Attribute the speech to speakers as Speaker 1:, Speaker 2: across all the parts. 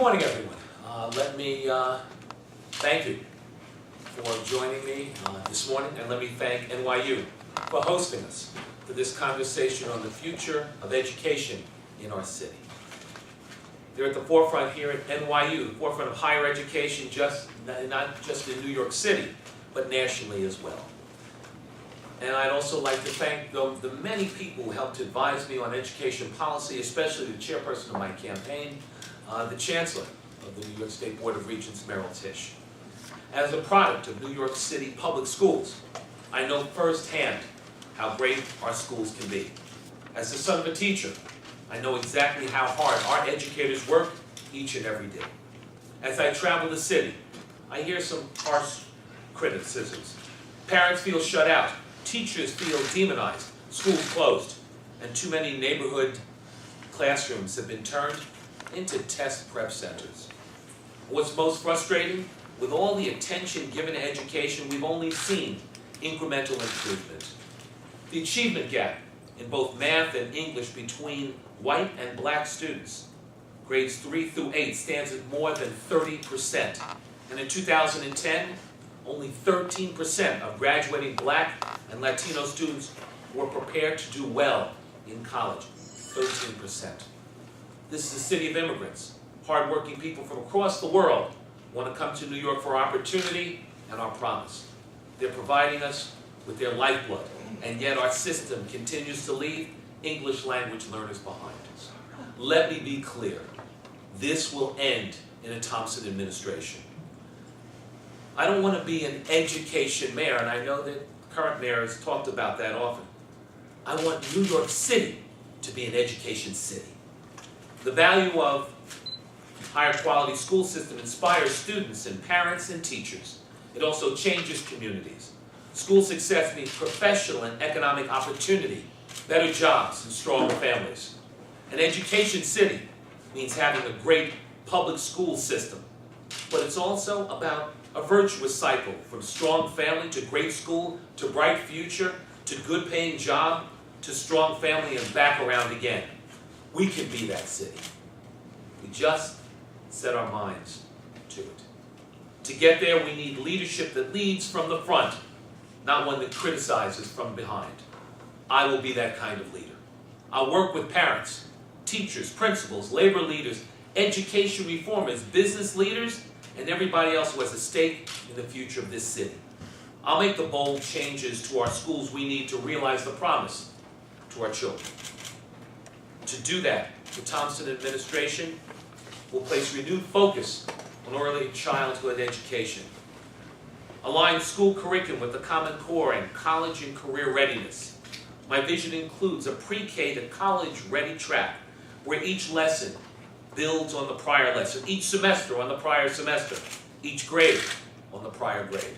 Speaker 1: morning, everyone. Let me thank you for joining me this morning, and let me thank NYU for hosting us for this conversation on the future of education in our city. They're at the forefront here at NYU, the forefront of higher education, not just in New York City, but nationally as well. And I'd also like to thank the many people who helped advise me on education policy, especially the chairperson of my campaign, the Chancellor of the New York State Board of Regents, Merrill Tisch. As a product of New York City public schools, I know firsthand how great our schools can be. As the son of a teacher, I know exactly how hard our educators work each and every day. As I travel the city, I hear some harsh criticisms. Parents feel shut out, teachers feel demonized, schools closed, and too many neighborhood classrooms have been turned into test prep centers. What's most frustrating? With all the attention given to education, we've only seen incremental improvement. The achievement gap in both math and English between white and black students, grades 3 through 8, stands at more than 30%. And in 2010, only 13% of graduating black and Latino students were prepared to do well in college. 13%. This is a city of immigrants. Hardworking people from across the world want to come to New York for opportunity and our promise. They're providing us with their lifeblood, and yet our system continues to leave English language learners behind. Let me be clear. This will end in a Thompson administration. I don't want to be an education mayor, and I know that the current mayor has talked about that often. I want New York City to be an education city. The value of higher quality school system inspires students and parents and teachers. It also changes communities. School success means professional and economic opportunity, better jobs, and stronger families. An education city means having a great public school system, but it's also about a virtuous cycle from strong family to great school to bright future to good paying job to strong family and back around again. We can be that city. We just set our minds to it. To get there, we need leadership that leads from the front, not one that criticizes from behind. I will be that kind of leader. I'll work with parents, teachers, principals, labor leaders, education reformers, business leaders, and everybody else who has a stake in the future of this city. I'll make the bold changes to our schools we need to realize the promise to our children. To do that, the Thompson administration will place renewed focus on early childhood education, align school curriculum with the Common Core and college and career readiness. My vision includes a pre-K to college-ready track where each lesson builds on the prior lesson, each semester on the prior semester, each grade on the prior grade.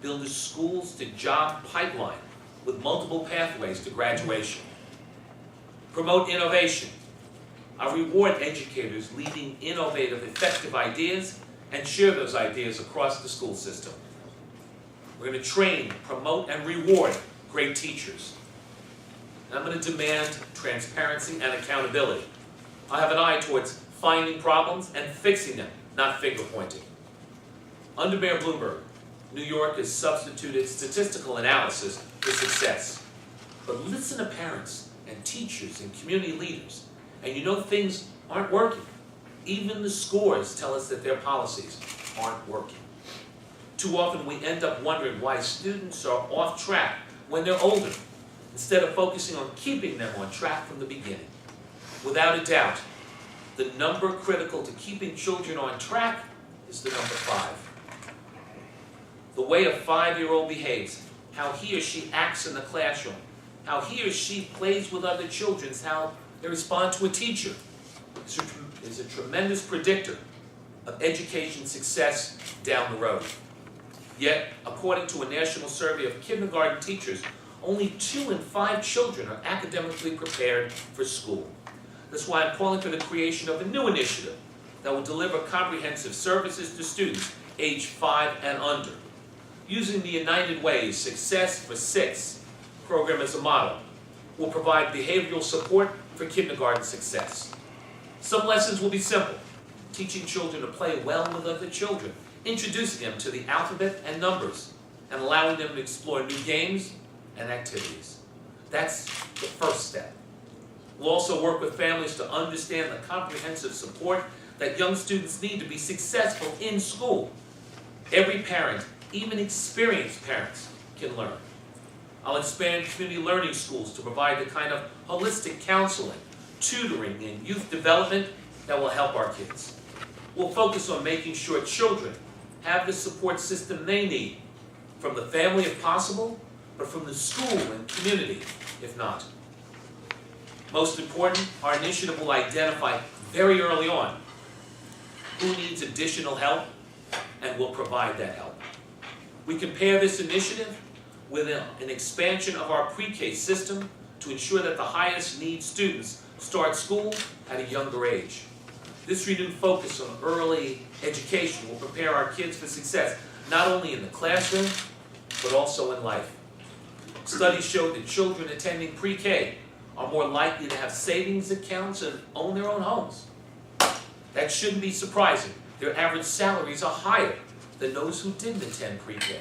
Speaker 1: Build a schools to job pipeline with multiple pathways to graduation. Promote innovation. I reward educators leading innovative, effective ideas and share those ideas across the school system. We're going to train, promote, and reward great teachers. And I'm going to demand transparency and accountability. I have an eye towards finding problems and fixing them, not finger pointing. Under Mayor Bloomberg, New York has substituted statistical analysis for success. But listen to parents and teachers and community leaders, and you know things aren't working. Even the scores tell us that their policies aren't working. Too often we end up wondering why students are off track when they're older, instead of focusing on keeping them on track from the beginning. Without a doubt, the number critical to keeping children on track is the number 5. The way a 5-year-old behaves, how he or she acts in the classroom, how he or she plays with other children, how they respond to a teacher, is a tremendous predictor of education success down the road. Yet, according to a national survey of kindergarten teachers, only 2 in 5 children are academically prepared for school. That's why I'm calling for the creation of a new initiative that will deliver comprehensive services to students aged 5 and under. Using the United Way's Success for 6 program as a model, will provide behavioral support for kindergarten success. Some lessons will be simple. teaching children to play well with other children, introducing them to the alphabet and numbers, and allowing them to explore new games and activities. That's the first step. We'll also work with families to understand the comprehensive support that young students need to be successful in school. Every parent, even experienced parents, can learn. I'll expand community learning schools to provide the kind of holistic counseling, tutoring, and youth development that will help our kids. We'll focus on making sure children have the support system they need, from the family if possible, but from the school and community if not. Most important, our initiative will identify very early on who needs additional help, and we'll provide that help. We can pair this initiative with an expansion of our pre-K system to ensure that the highest need students start school at a younger age. This renewed focus on early education will prepare our kids for success, not only in the classroom, but also in life. Studies show that children attending pre-K are more likely to have savings accounts and own their own homes. That shouldn't be surprising. Their average salaries are higher than those who didn't attend pre-K.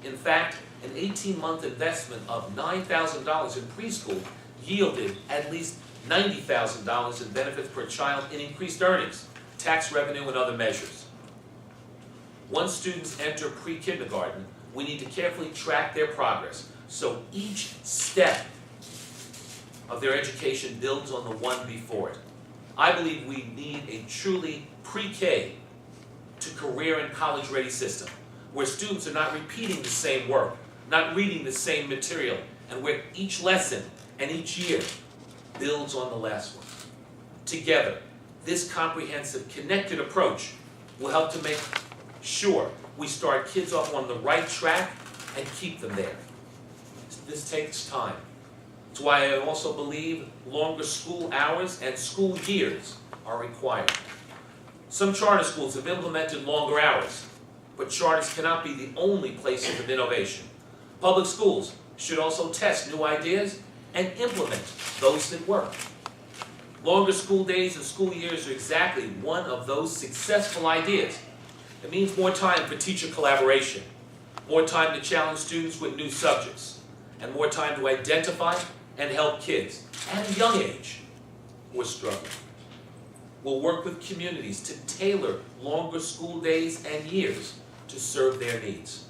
Speaker 1: In fact, an 18-month investment of $9,000 in preschool yielded at least $90,000 in benefits per child in increased earnings, tax revenue, and other measures. Once students enter pre-kindergarten, we need to carefully track their progress, so each step of their education builds on the one before it. I believe we need a truly pre-K to career and college-ready system, where students are not repeating the same work, not reading the same material, and where each lesson and each year builds on the last one. Together, this comprehensive, connected approach will help to make sure we start kids off on the right track and keep them there. This takes time. That's why I also believe longer school hours and school years are required. Some charter schools have implemented longer hours, but charters cannot be the only places of innovation. Public schools should also test new ideas and implement those that work. Longer school days and school years are exactly one of those successful ideas. It means more time for teacher collaboration, more time to challenge students with new subjects, and more time to identify and help kids at a young age who are struggling. We'll work with communities to tailor longer school days and years to serve their needs.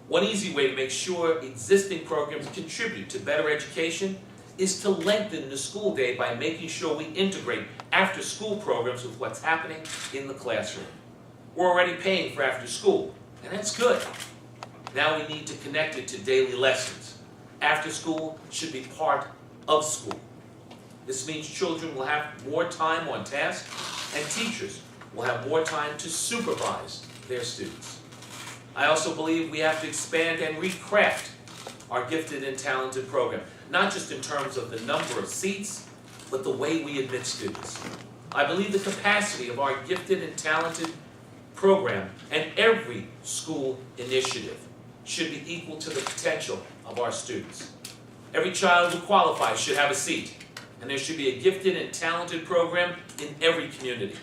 Speaker 1: One easy way to make sure existing programs contribute to better education is to lengthen the school day by making sure we integrate after-school programs with what's happening in the classroom. We're already paying for after school, and that's good. Now we need to connect it to daily lessons. After school should be part of school. This means children will have more time on task, and teachers will have more time to supervise their students. I also believe we have to expand and recraft our gifted and talented program, not just in terms of the number of seats, but the way we admit students. I believe the capacity of our gifted and talented program and every school initiative should be equal to the potential of our students. Every child who qualifies should have a seat, and there should be a gifted and talented program in every community.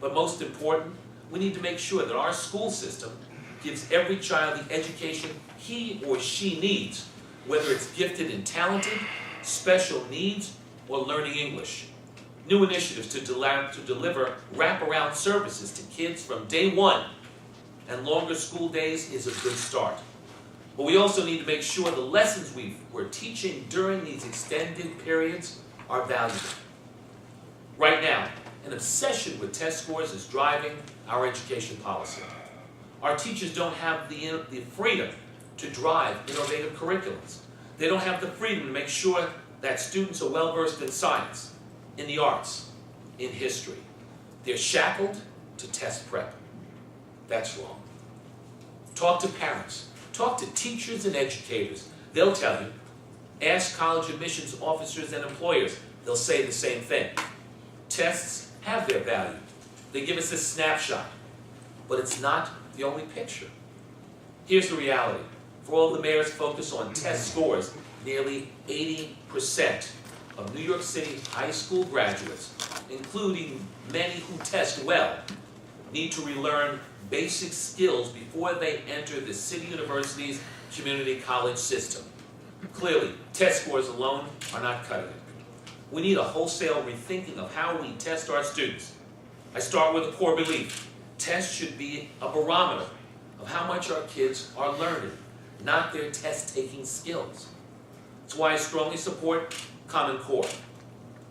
Speaker 1: But most important, we need to make sure that our school system gives every child the education he or she needs, whether it's gifted and talented, special needs, or learning English. New initiatives to deliver wraparound services to kids from day one, and longer school days is a good start. But we also need to make sure the lessons we're teaching during these extended periods are valuable. Right now, an obsession with test scores is driving our education policy. Our teachers don't have the freedom to drive innovative curriculums. They don't have the freedom to make sure that students are well-versed in science, in the arts, in history. They're shackled to test prep. That's wrong. Talk to parents. Talk to teachers and educators. They'll tell you. Ask college admissions officers and employers. They'll say the same thing. Tests have their value. They give us a snapshot, but it's not the only picture. Here's the reality. For all the mayors focus on test scores, nearly 80% of New York City high school graduates, including many who test well, need to relearn basic skills before they enter the City University's community college system. Clearly, test scores alone are not cutting it. We need a wholesale rethinking of how we test our students. I start with a core belief. Tests should be a barometer of how much our kids are learning, not their test-taking skills. That's why I strongly support Common Core.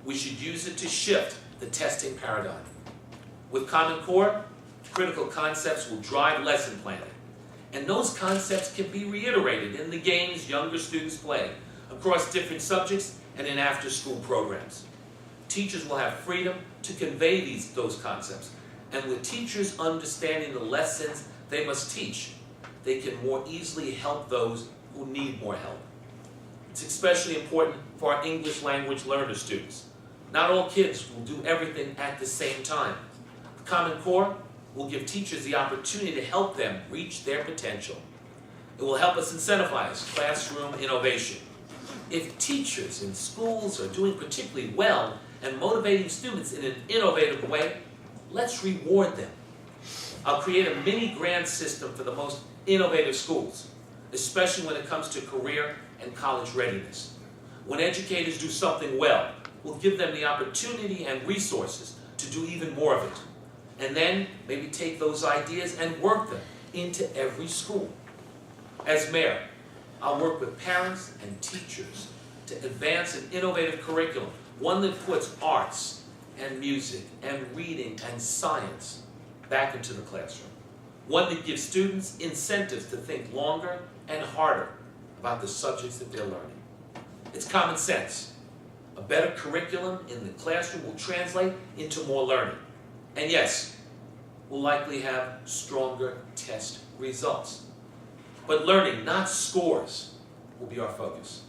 Speaker 1: We should use it to shift the testing paradigm. With Common Core, critical concepts will drive lesson planning, and those concepts can be reiterated in the games younger students play across different subjects and in after-school programs. Teachers will have freedom to convey those concepts, and with teachers understanding the lessons they must teach, they can more easily help those who need more help. It's especially important for our English language learner students. Not all kids will do everything at the same time. The Common Core will give teachers the opportunity to help them reach their potential. It will help us incentivize classroom innovation. If teachers in schools are doing particularly well and motivating students in an innovative way, let's reward them. I'll create a mini grant system for the most innovative schools, especially when it comes to career and college readiness. When educators do something well, we'll give them the opportunity and resources to do even more of it. And then maybe take those ideas and work them into every school. As mayor, I'll work with parents and teachers to advance an innovative curriculum, one that puts arts and music and reading and science back into the classroom. One that gives students incentives to think longer and harder about the subjects that they're learning. It's common sense. A better curriculum in the classroom will translate into more learning. And yes, we'll likely have stronger test results. But learning, not scores, will be our focus.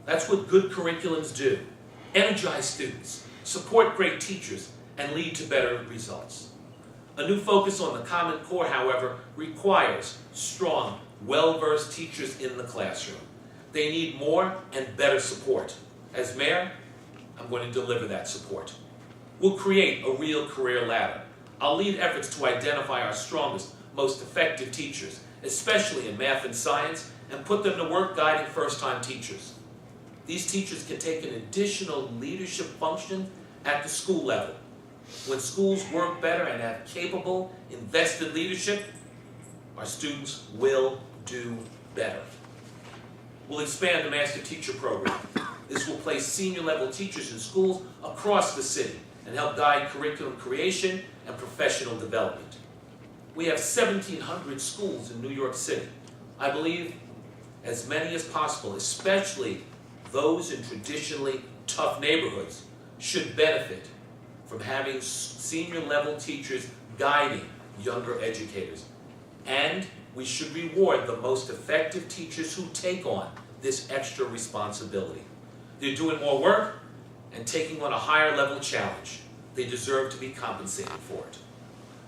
Speaker 1: That's what good curriculums do. Energize students, support great teachers, and lead to better results. A new focus on the Common Core, however, requires strong, well-versed teachers in the classroom. They need more and better support. As mayor, I'm going to deliver that support. We'll create a real career ladder. I'll lead efforts to identify our strongest, most effective teachers, especially in math and science, and put them to work guiding first-time teachers. These teachers can take an additional leadership function at the school level. When schools work better and have capable, invested leadership, our students will do better. We'll expand the Master Teacher Program. This will place senior-level teachers in schools across the city and help guide curriculum creation and professional development. We have 1,700 schools in New York City. I believe as many as possible, especially those in traditionally tough neighborhoods, should benefit from having senior-level teachers guiding younger educators. And we should reward the most effective teachers who take on this extra responsibility. They're doing more work and taking on a higher level challenge. They deserve to be compensated for it.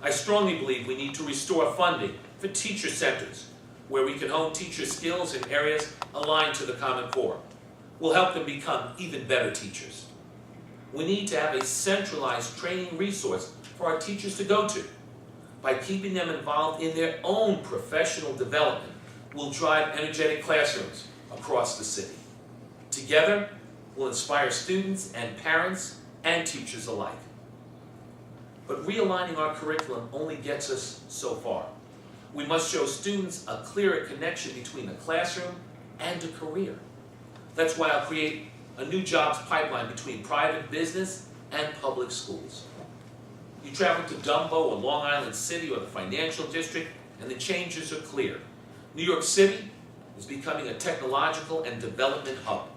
Speaker 1: I strongly believe we need to restore funding for teacher centers, where we can hone teacher skills in areas aligned to the Common Core. We'll help them become even better teachers. We need to have a centralized training resource for our teachers to go to. By keeping them involved in their own professional development, we'll drive energetic classrooms across the city. Together, we'll inspire students and parents and teachers alike. But realigning our curriculum only gets us so far. We must show students a clearer connection between the classroom and a career. That's why I'll create a new jobs pipeline between private business and public schools. You travel to Dumbo or Long Island City or the financial district, and the changes are clear. New York City is becoming a technological and development hub.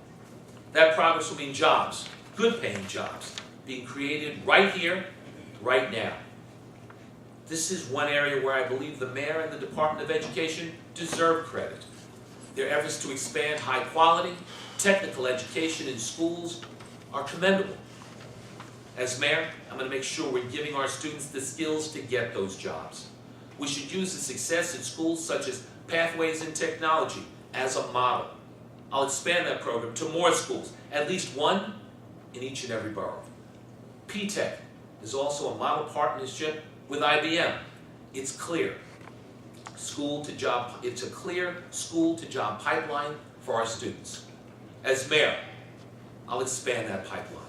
Speaker 1: That progress will mean jobs, good-paying jobs, being created right here, right now. This is one area where I believe the mayor and the Department of Education deserve credit. Their efforts to expand high-quality, technical education in schools are commendable. As mayor, I'm going to make sure we're giving our students the skills to get those jobs. We should use the success in schools such as Pathways in Technology as a model. I'll expand that program to more schools, at least one in each and every borough. P-TECH is also a model partnership with IBM. It's clear. It's a clear school-to-job pipeline for our students. As mayor, I'll expand that pipeline.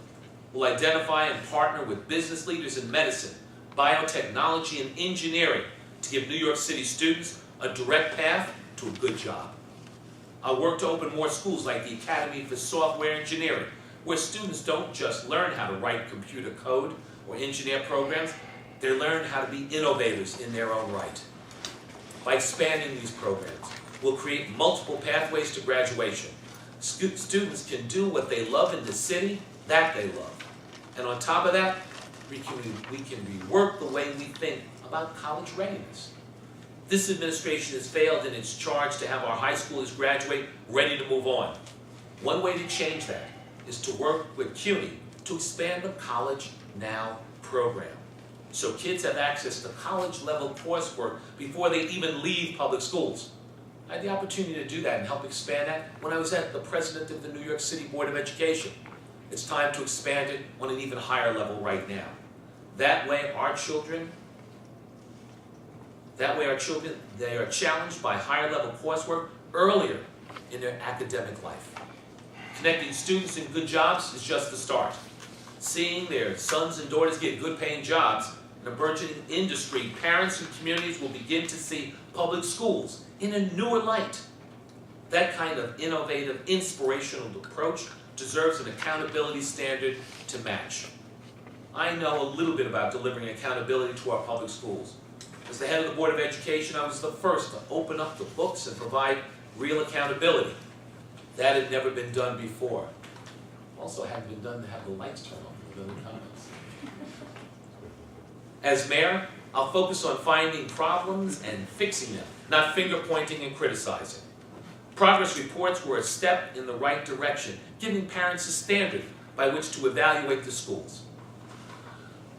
Speaker 1: We'll identify and partner with business leaders in medicine, biotechnology, and engineering to give New York City students a direct path to a good job. I'll work to open more schools like the Academy for Software Engineering, where students don't just learn how to write computer code or engineer programs, they learn how to be innovators in their own right. By expanding these programs, we'll create multiple pathways to graduation. Students can do what they love in the city that they love. And on top of that, we can rework the way we think about college readiness. This administration has failed in its charge to have our high schoolers graduate ready to move on. One way to change that is to work with CUNY to expand the College Now program, so kids have access to college-level coursework before they even leave public schools. I had the opportunity to do that and help expand that when I was the president of the New York City Board of Education. It's time to expand it on an even higher level right now. That way our children, they are challenged by higher level coursework earlier in their academic life. Connecting students in good jobs is just the start. Seeing their sons and daughters get good paying jobs in a burgeoning industry, parents and communities will begin to see public schools in a newer light. That kind of innovative, inspirational approach deserves an accountability standard to match. I know a little bit about delivering accountability to our public schools. As the head of the Board of Education, I was the first to open up the books and provide real accountability. That had never been done before. Also hadn't been done to have the lights turned on for the comments. As mayor, I'll focus on finding problems and fixing them, not finger pointing and criticizing. Progress reports were a step in the right direction, giving parents a standard by which to evaluate the schools.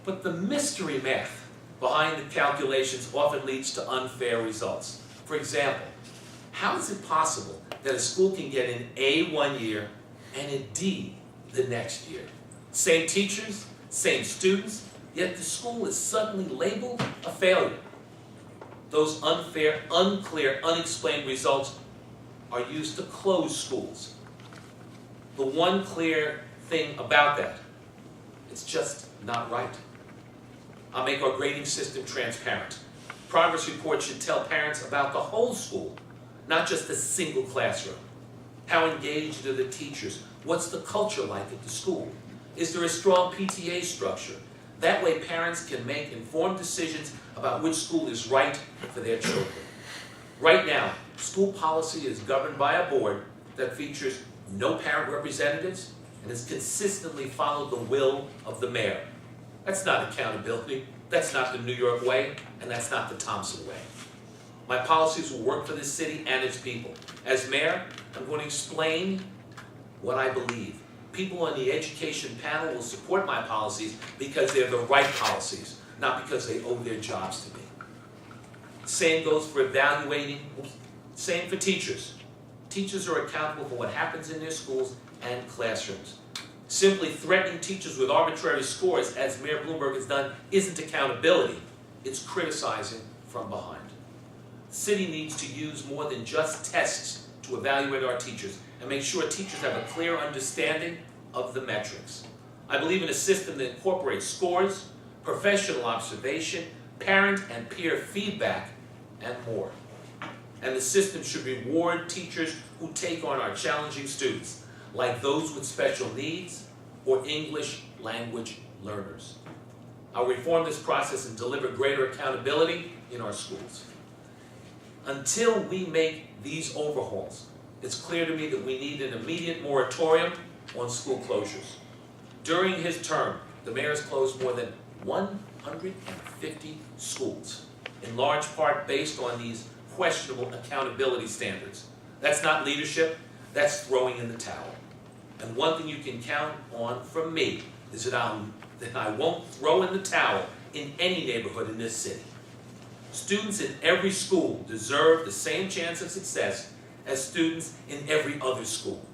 Speaker 1: But the mystery math behind the calculations often leads to unfair results. For example, how is it possible that a school can get an A one year and a D the next year? Same teachers, same students, yet the school is suddenly labeled a failure. Those unfair, unclear, unexplained results are used to close schools. The one clear thing about that, it's just not right. I'll make our grading system transparent. Progress reports should tell parents about the whole school, not just a single classroom. How engaged are the teachers? What's the culture like at the school? Is there a strong PTA structure? That way parents can make informed decisions about which school is right for their children. Right now, school policy is governed by a board that features no parent representatives and has consistently followed the will of the mayor. That's not accountability, that's not the New York way, and that's not the Thompson way. My policies will work for this city and its people. As mayor, I'm going to explain what I believe. People on the education panel will support my policies because they're the right policies, not because they owe their jobs to me. Same goes for same for teachers. Teachers are accountable for what happens in their schools and classrooms. Simply threatening teachers with arbitrary scores, as Mayor Bloomberg has done, isn't accountability, it's criticizing from behind. The city needs to use more than just tests to evaluate our teachers and make sure teachers have a clear understanding of the metrics. I believe in a system that incorporates scores, professional observation, parent and peer feedback, and more. And the system should reward teachers who take on our challenging students, like those with special needs or English language learners. I'll reform this process and deliver greater accountability in our schools. Until we make these overhauls, it's clear to me that we need an immediate moratorium on school closures. During his term, the mayor has closed more than 150 schools, in large part based on these questionable accountability standards. That's not leadership, that's throwing in the towel. And one thing you can count on from me is that I won't throw in the towel in any neighborhood in this city. Students in every school deserve the same chance of success as students in every other school.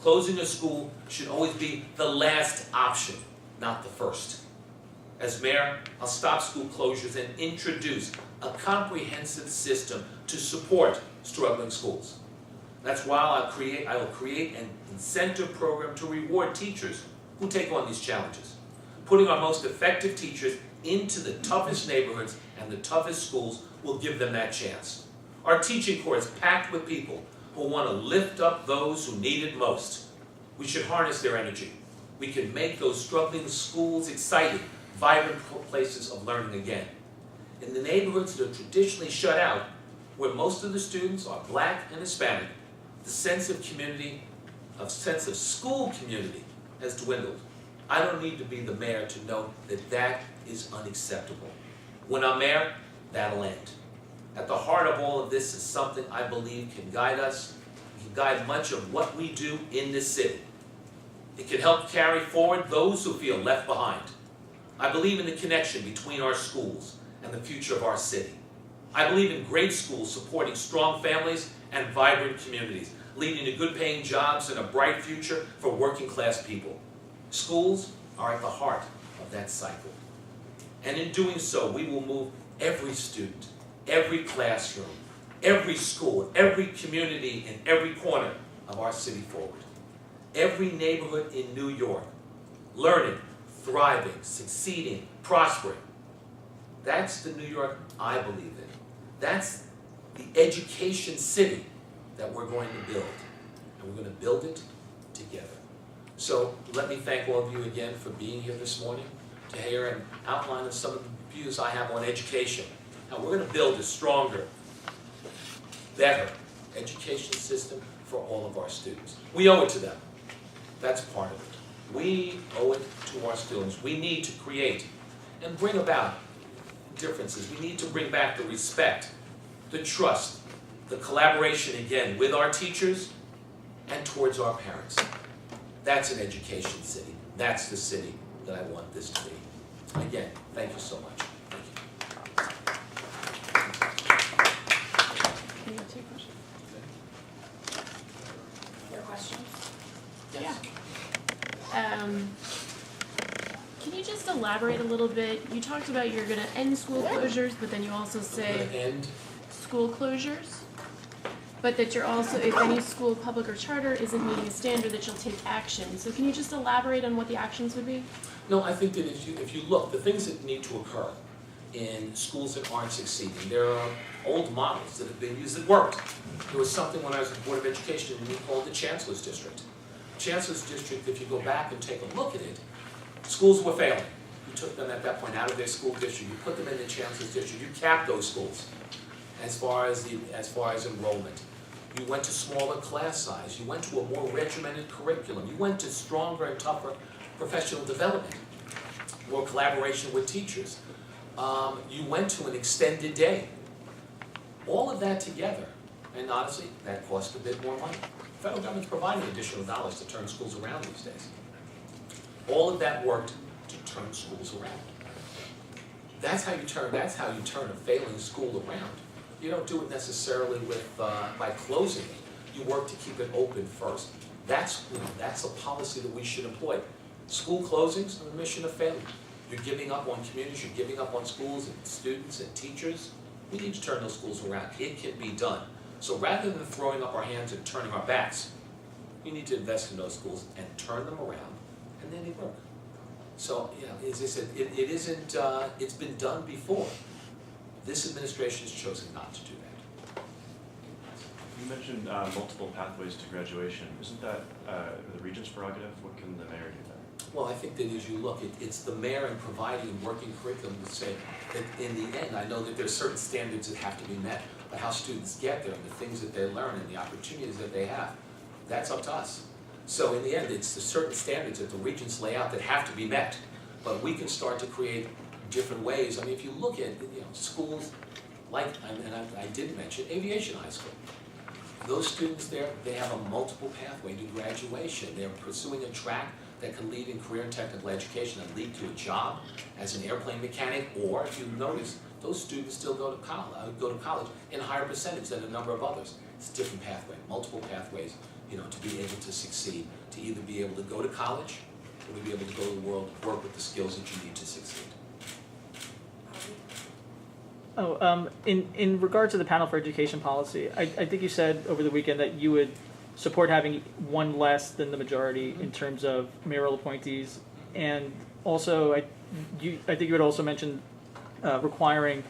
Speaker 1: Closing a school should always be the last option, not the first. As mayor, I'll stop school closures and introduce a comprehensive system to support struggling schools. That's why I will create an incentive program to reward teachers who take on these challenges. Putting our most effective teachers into the toughest neighborhoods and the toughest schools will give them that chance. Our teaching corps is packed with people who want to lift up those who need it most. We should harness their energy. We can make those struggling schools exciting, vibrant places of learning again. In the neighborhoods that are traditionally shut out, where most of the students are Black and Hispanic, the sense of community, sense of school community has dwindled. I don't need to be the mayor to know that that is unacceptable. When I'm mayor, that'll end. At the heart of all of this is something I believe can guide us, can guide much of what we do in this city. It can help carry forward those who feel left behind. I believe in the connection between our schools and the future of our city. I believe in great schools supporting strong families and vibrant communities, leading to good-paying jobs and a bright future for working-class people. Schools are at the heart of that cycle. And in doing so, we will move every student, every classroom, every school, every community, and every corner of our city forward. Every neighborhood in New York, learning, thriving, succeeding, prospering. That's the New York I believe in. That's the education city that we're going to build. And we're going to build it together. So let me thank all of you again for being here this morning to hear an outline of some of the views I have on education. Now we're going to build a stronger, better education system for all of our students. We owe it to them. That's part of it. We owe it to our students. We need to create and bring about differences. We need to bring back the respect, the trust, the collaboration again with our teachers and towards our parents. That's an education city. That's the city that I want this to be. Again, thank you so much. Thank you.
Speaker 2: Can you take questions?
Speaker 3: Your questions?
Speaker 1: Yes.
Speaker 2: Can you just elaborate a little bit? You talked about you're going to end school closures, but then you also
Speaker 1: We're
Speaker 2: say
Speaker 1: going to end.
Speaker 2: school closures, but that you're also, if any school, public or charter, isn't meeting a standard, that you'll take action. So can you just elaborate on what the actions would be?
Speaker 1: No, I think that if you look, the things that need to occur in schools that aren't succeeding, there are old models that have been used that worked. There was something when I was at the Board of Education we called the Chancellor's District. Chancellor's District, if you go back and take a look at it, schools were failing. You took them at that point out of their school district, you put them in the Chancellor's District, you capped those schools as far as enrollment. You went to smaller class size, you went to a more regimented curriculum, you went to stronger and tougher professional development, more collaboration with teachers. You went to an extended day. All of that together, and honestly, that cost a bit more money. The federal government's providing additional dollars to turn schools around these days. All of that worked to turn schools around. That's how you turn a failing school around. You don't do it necessarily by closing it. You work to keep it open first. That's a policy that we should employ. School closings are a mission of failure. You're giving up on communities, you're giving up on schools and students and teachers. We need to turn those schools around. It can be done. So rather than throwing up our hands and turning our backs, we need to invest in those schools and turn them around, and then they work. So, as I said, it's been done before. This administration has chosen not to do that.
Speaker 4: You mentioned multiple pathways to graduation. Isn't that the Regent's prerogative? What can the mayor do there?
Speaker 1: Well, I think that as you look, it's the mayor in providing and working curriculum to say that in the end, I know that there's certain standards that have to be met, but how students get there and the things that they learn and the opportunities that they have, that's up to us. So in the end, it's the certain standards that the regents lay out that have to be met, but we can start to create different ways. I mean, if you look at schools like, and I did mention aviation high school. Those students there, they have a multiple pathway to graduation. They're pursuing a track that can lead in career and technical education and lead to a job as an airplane mechanic, or if you notice, those students still go to college in a higher percentage than a number of others. It's a different pathway, multiple pathways to be able to succeed, to either be able to go to college or to be able to go to the world, work with the skills that you need to succeed.
Speaker 3: In regard to the panel for education policy, I think you said over the weekend that you would support having one less than the majority in terms of mayoral appointees, and also I think you would also mention requiring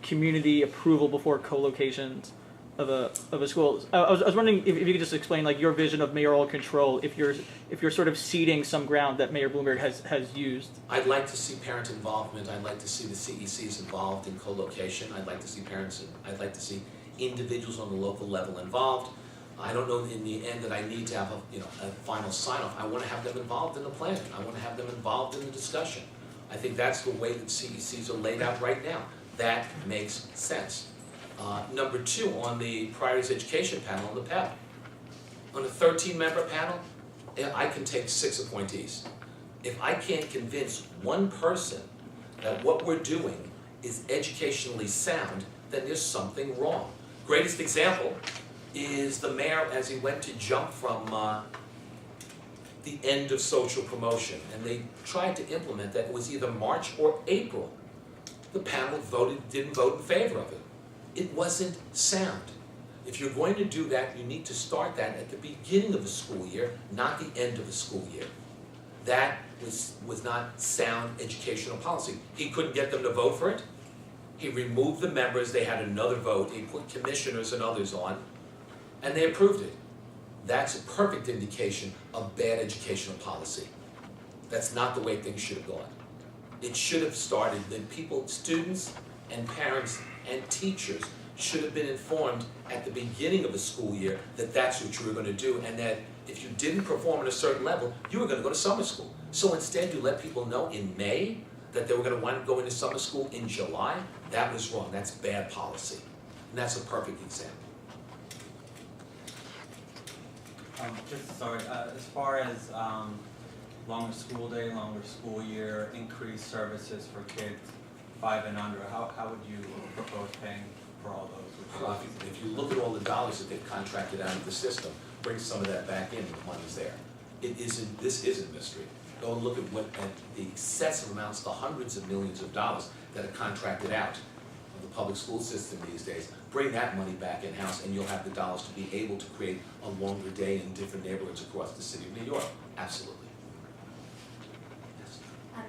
Speaker 3: community approval before co-locations of a school. I was wondering if you could just explain like your vision of mayoral control if you're sort of ceding some ground that Mayor Bloomberg has used.
Speaker 1: I'd like to see parent involvement. I'd like to see the CECs involved in co-location. I'd like to see parents. I'd like to see individuals on the local level involved. I don't know in the end that I need to have a final sign-off. I want to have them involved in the planning. I want to have them involved in the discussion. I think that's the way that CECs are laid out right now. That makes sense. Number two, on the Priorities Education panel on the PEP. On a 13-member panel, I can take 6 appointees. If I can't convince one person that what we're doing is educationally sound, then there's something wrong. Greatest example is the mayor as he went to jump from the end of social promotion, and they tried to implement that. It was either March or April. The panel didn't vote in favor of it. It wasn't sound. If you're going to do that, you need to start that at the beginning of the school year, not the end of the school year. That was not sound educational policy. He couldn't get them to vote for it. He removed the members. They had another vote. He put commissioners and others on, and they approved it. That's a perfect indication of bad educational policy. That's not the way things should have gone. It should have started that people, students and parents and teachers should have been informed at the beginning of the school year that that's what you were going to do, and that if you didn't perform at a certain level, you were going to go to summer school. So instead you let people know in May that they were going to want to go into summer school in July. That was wrong. That's bad policy. And that's a perfect example.
Speaker 5: Just to start, as far as longer school day, longer school year, increased services for kids 5 and under, how would you propose paying for all those?
Speaker 1: If you look at all the dollars that they've contracted out of the system, bring some of that back in, and the money's there. This isn't mystery. Go and look at the excessive amounts, the hundreds of millions of dollars that are contracted out of the public school system these days. Bring that money back in-house, and you'll have the dollars to be able to create a longer day in different neighborhoods across the city of New York. Absolutely.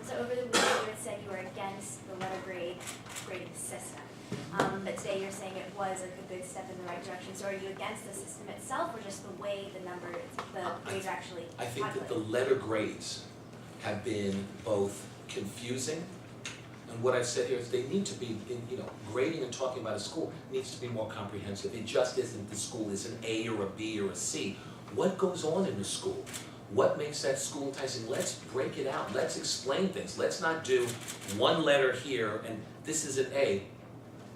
Speaker 6: So over the weekend you had said you were against the letter grade grading system. But today you're saying it was like a good step in the right direction. So are you against the system itself, or just the way the grades are actually
Speaker 1: I think that the
Speaker 6: calculated?
Speaker 1: letter grades have been both confusing, and what I've said here is they need to be, grading and talking about a school needs to be more comprehensive. It just isn't the school is an A or a B or a C. What goes on in the school? What makes that school enticing? Let's break it out. Let's explain things. Let's not do one letter here and this is an A,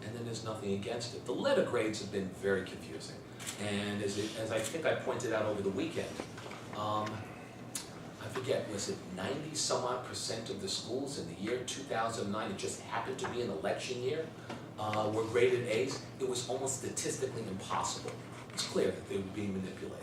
Speaker 1: and then there's nothing against it. The letter grades have been very confusing. And as I think I pointed out over the weekend, I forget, was it 90-some-odd% of the schools in the year 2009, it just happened to be an election year, were graded A's? It was almost statistically impossible. It's clear that they were being manipulated.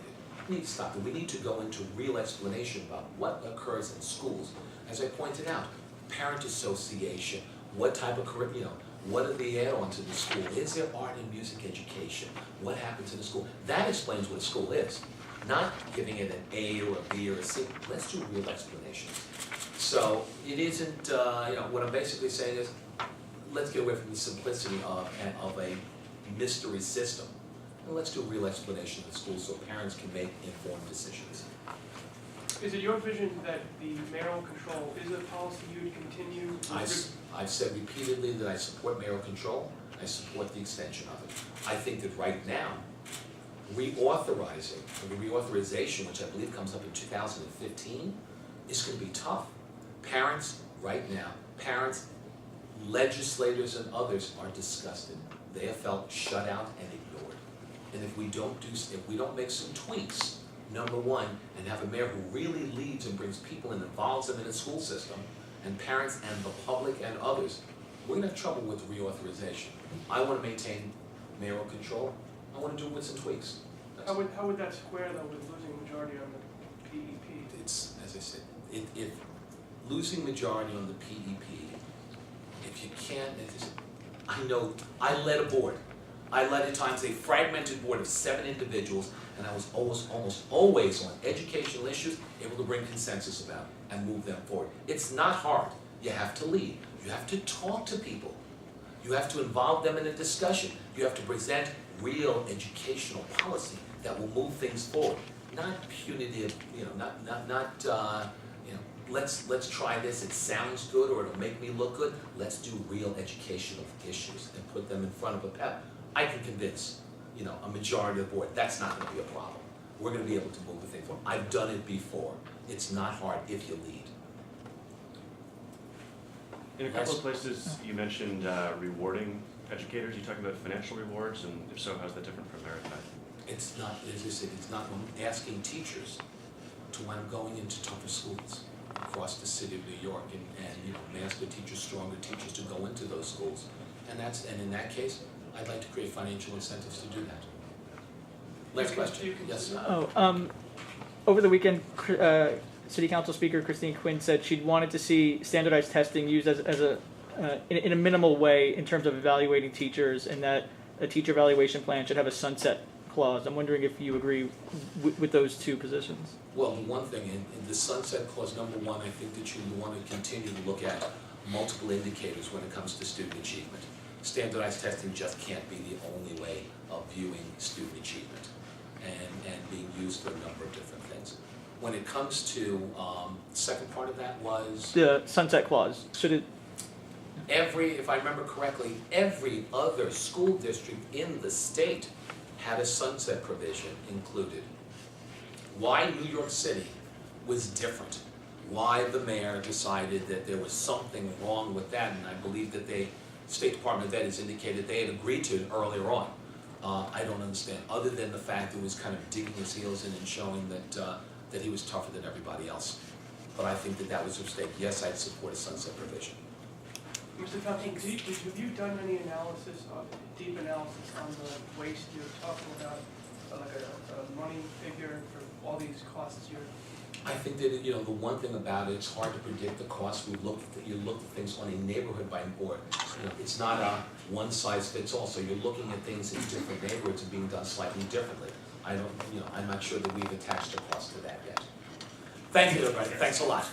Speaker 1: We need to stop them. We need to go into real explanation about what occurs in schools. As I pointed out, parent association, what type of curriculum, what are the add-ons in the school? Is there art and music education? What happens in the school? That explains what a school is. Not giving it an A or a B or a C. Let's do real explanations. So it isn't, what I'm basically saying is, let's get away from the simplicity of a mystery system. And let's do a real explanation of the school so parents can make informed decisions.
Speaker 7: Is it your vision that the mayoral control is a policy you would continue?
Speaker 1: I've said repeatedly that I support mayoral control. I support the extension of it. I think that right now, the reauthorization, which I believe comes up in 2015, is going to be tough. Parents, right now, legislators and others are disgusted. They have felt shut out and ignored. And if we don't make some tweaks, number one, and have a mayor who really leads and brings people and involves them in the school system, and parents and the public and others, we're going to have trouble with the reauthorization. I want to maintain mayoral control. I want to do it with some tweaks.
Speaker 7: How would that square though with losing majority on the PEP?
Speaker 1: It's, as I said, if losing majority on the PEP, if you can't, I know, I led a board. I led at times a fragmented board of 7 individuals, and I was almost always on educational issues, able to bring consensus about it and move them forward. It's not hard. You have to lead. You have to talk to people. You have to involve them in a discussion. You have to present real educational policy that will move things forward. Not punitive, let's try this, it sounds good or it'll make me look good. Let's do real educational issues and put them in front of a PEP. I can convince, a majority of the board, that's not gonna be a problem. We're gonna be able to move the thing forward. I've done it before. It's not hard if you lead.
Speaker 4: In a couple of places, you mentioned rewarding educators. You talk about financial rewards, and if so, how's that different from merit-based?
Speaker 1: It's not, as I said, it's not asking teachers to when I'm going into tougher schools across the city of New York and ask the teachers, stronger teachers to go into those schools. And in that case, I'd like to create financial incentives to do that. Last question. Yes, sir.
Speaker 3: Over the weekend, City Council Speaker Christine Quinn said she'd wanted to see standardized testing used in a minimal way in terms of evaluating teachers, and that a teacher evaluation plan should have a sunset clause. I'm wondering if you agree with those two positions.
Speaker 1: Well, the one thing, in the sunset clause, number one, I think that you want to continue to look at multiple indicators when it comes to student achievement. Standardized testing just can't be the only way of viewing student achievement and being used for a number of different things. When it comes to, the second part of that was?
Speaker 3: The sunset clause. Should it?
Speaker 1: If I remember correctly, every other school district in the state had a sunset provision included. Why New York City was different, why the mayor decided that there was something wrong with that, and I believe that State Department of Ed has indicated they had agreed to it earlier on. I don't understand, other than the fact that it was kind of digging his heels in and showing that he was tougher than everybody else. But I think that was a mistake. Yes, I'd support a sunset provision.
Speaker 7: Mr. Thompson, have you done any analysis, deep analysis on the waste you're talking about, like a money figure for all these costs you're?
Speaker 1: I think that, the one thing about it, it's hard to predict the cost. You look at things on a neighborhood by board. It's not a one size fits all. So you're looking at things in different neighborhoods and being done slightly differently. I'm not sure that we've attached a cost to that yet. Thank you, everybody. Thanks a lot.